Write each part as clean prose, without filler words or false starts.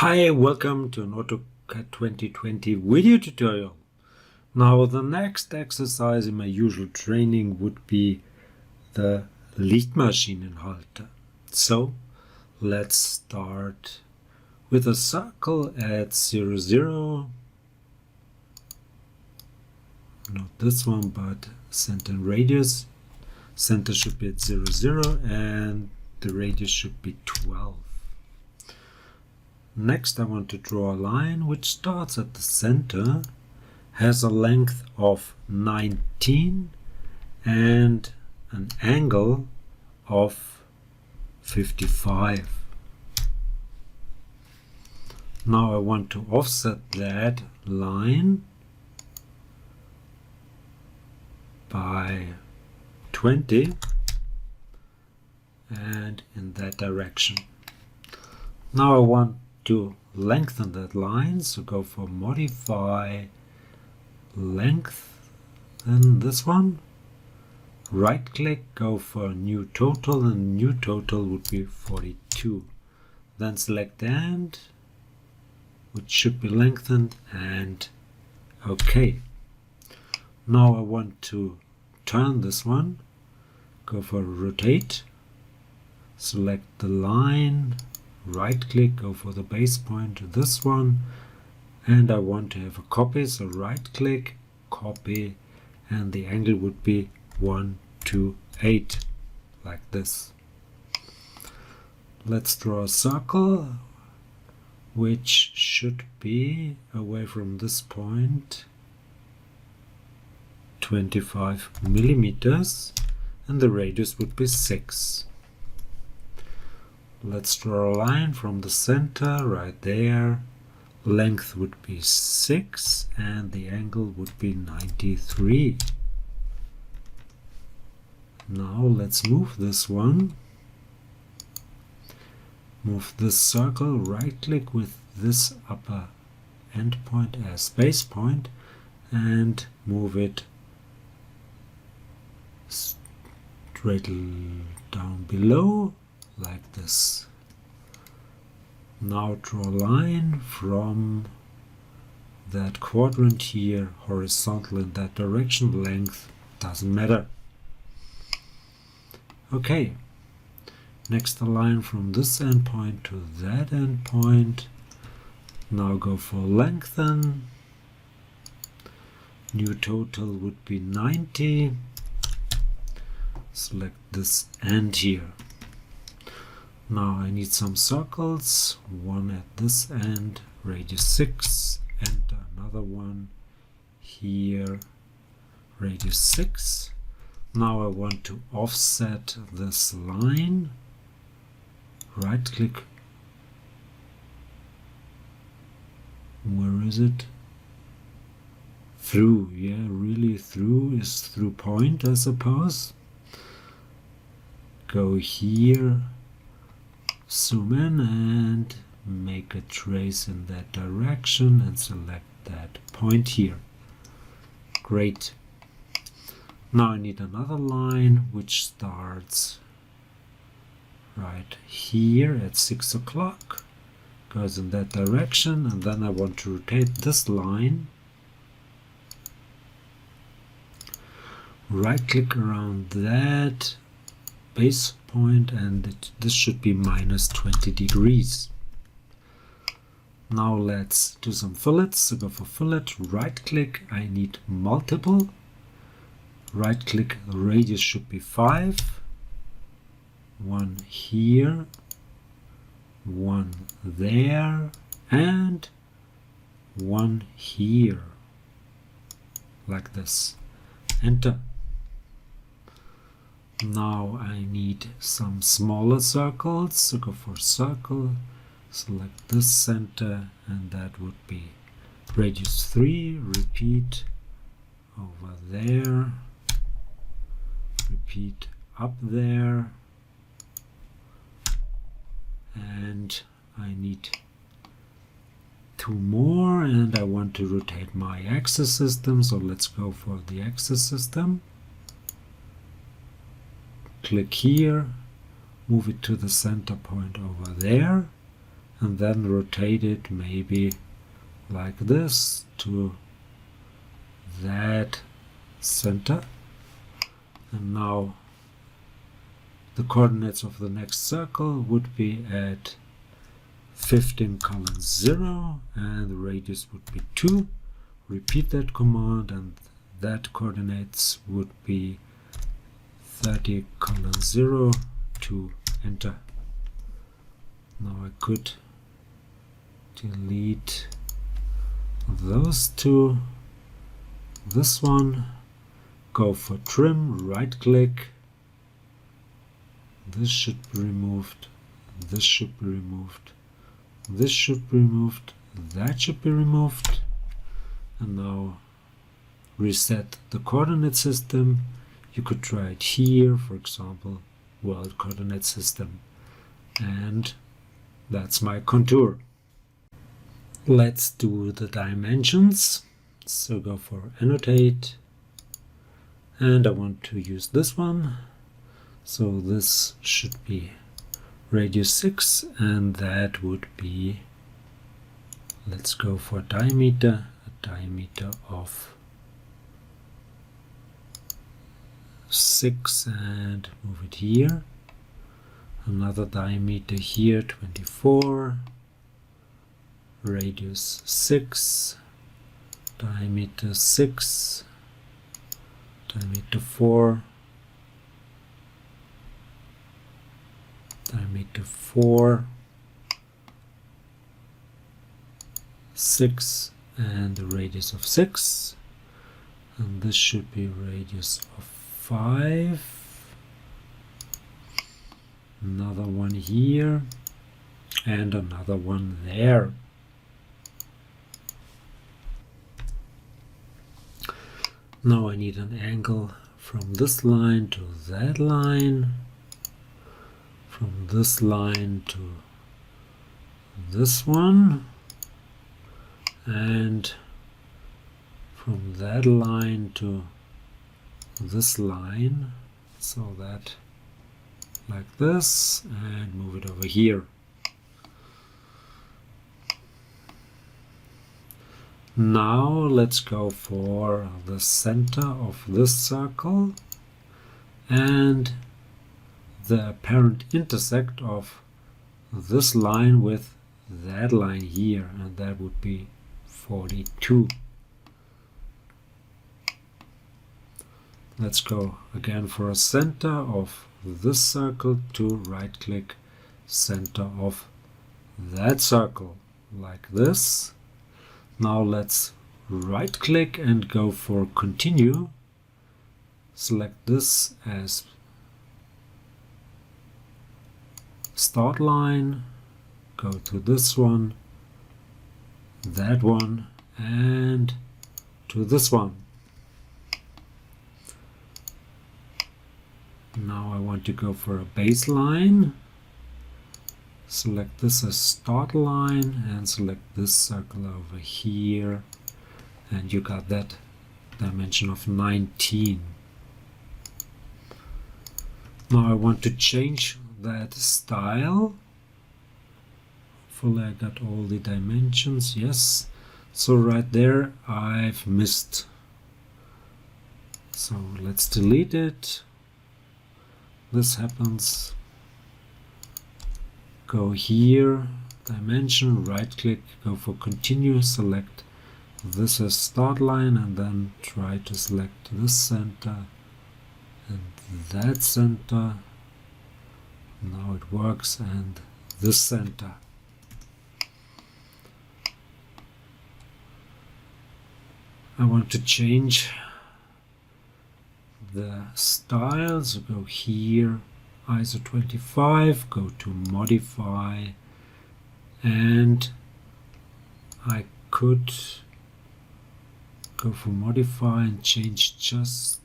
Hi, welcome to an Autocad 2020 video tutorial. Now the next exercise in my usual training would be the Lichtmaschinenhalter. So let's start with a circle at 0, 0. Not this one, but center and radius. Center should be at 0, 0 and the radius should be 12. Next I want to draw a line which starts at the center, has a length of 19 and an angle of 55. Now I want to offset that line by 20 and in that direction. Now I want to lengthen that line, so go for modify length, then this one, right click, go for new total, and new total would be 42. Then select end, which should be lengthened, and OK. Now I want to turn this one, go for rotate, select the line, right click, go for the base point to this one, and I want to have a copy, so right click, copy, and the angle would be 128, like this. Let's draw a circle which should be away from this point 25 millimeters and the radius would be 6. Let's draw a line from the center right there. Length would be 6 and the angle would be 93. Now let's move this one. Move this circle, right click with this upper end point as base point and move it straight down below, like this. Now draw a line from that quadrant here, horizontal in that direction, length doesn't matter. Okay, next a line from this endpoint to that endpoint. Now go for lengthen. New total would be 90. Select this end here. Now I need some circles, one at this end, radius 6, enter another one here, radius 6. Now I want to offset this line, right click, where is it? Through, yeah, really through is through point, I suppose. Go here, zoom in and make a trace in that direction and select that point here. Great. Now I need another line which starts right here at 6 o'clock, goes in that direction, and then I want to rotate this line. Right click around that base point and this should be minus 20 degrees. Now let's do some fillets. So go for fillet, right click, I need multiple. Right click, the radius should be 5. One here, one there, and one here. Like this. Enter. Now I need some smaller circles, so go for circle, select this center, and that would be radius 3, repeat over there, repeat up there, and I need 2 more, and I want to rotate my axis system, so let's go for the axis system. Click here, move it to the center point over there, and then rotate it maybe like this to that center. And now the coordinates of the next circle would be at 15, 0, and the radius would be 2. Repeat that command, and that coordinates would be 30, 0, 2, enter. Now I could delete those two, this one, go for trim, right click, this should be removed, this should be removed, this should be removed, that should be removed, and now reset the coordinate system. You could try it here, for example, world coordinate system, and that's my contour. Let's do the dimensions. So go for annotate, and I want to use this one. So this should be radius 6, and that would be, let's go for diameter, a diameter of 6, and move it here. Another diameter here, 24, radius 6, diameter 6, diameter 4, diameter 4, 6, and the radius of 6, and this should be radius of 5. Another one here, and another one there. Now I need an angle from this line to that line, from this line to this one, and from that line to this line, so that like this, and move it over here. Now let's go for the center of this circle and the apparent intersect of this line with that line here, and that would be 42. Let's go again for a center of this circle to right click center of that circle like this. Now let's right click and go for continue. Select this as start line, go to this one, that one, and to this one. Now I want to go for a baseline. Select this as start line and select this circle over here, and you got that dimension of 19. Now I want to change that style. Hopefully I got all the dimensions, yes. So right there I've missed. So let's delete it. This happens. Go here, dimension, right click, go for continue, select this as start line, and then try to select this center and that center. Now it works, and this center. I want to change the style, so go here, ISO 25, go to modify, and I could go for modify and change just,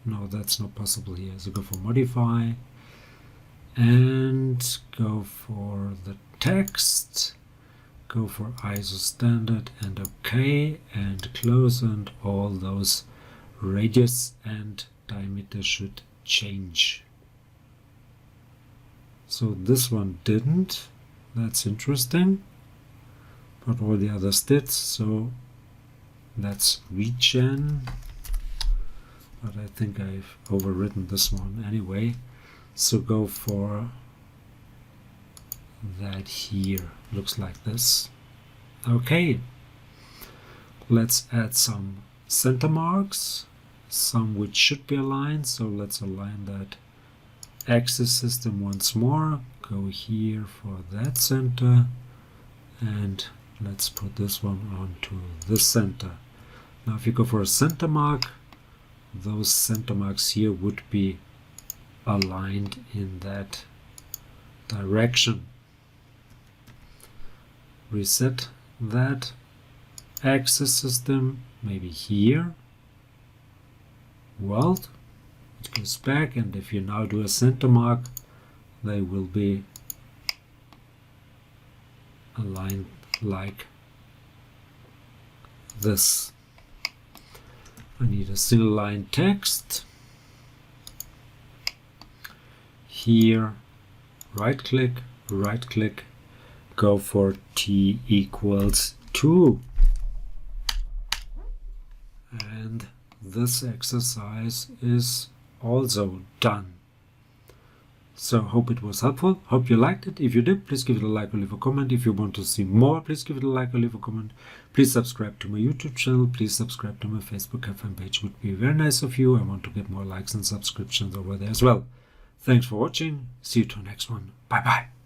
no, that's not possible here, so go for modify and go for the text, go for ISO standard and OK, and close, and all those radius and diameter should change. So this one didn't. That's interesting. But all the others did, so that's regen. But I think I've overwritten this one anyway. So go for that here. Looks like this. Okay. Let's add some center marks, some which should be aligned. So let's align that axis system once more. Go here for that center, and let's put this one onto the center. Now if you go for a center mark, those center marks here would be aligned in that direction. Reset that axis system, maybe here. Weld. It goes back, and if you now do a center mark, they will be aligned like this. I need a single line text. Here, right click, go for t equals 2. And this exercise is also done. So hope it was helpful. Hope you liked it. If you did, please give it a like or leave a comment. If you want to see more, please give it a like or leave a comment. Please subscribe to my YouTube channel. Please subscribe to my Facebook fan page. Would be very nice of you. I want to get more likes and subscriptions over there as well. Thanks for watching. See you to the next one. Bye bye.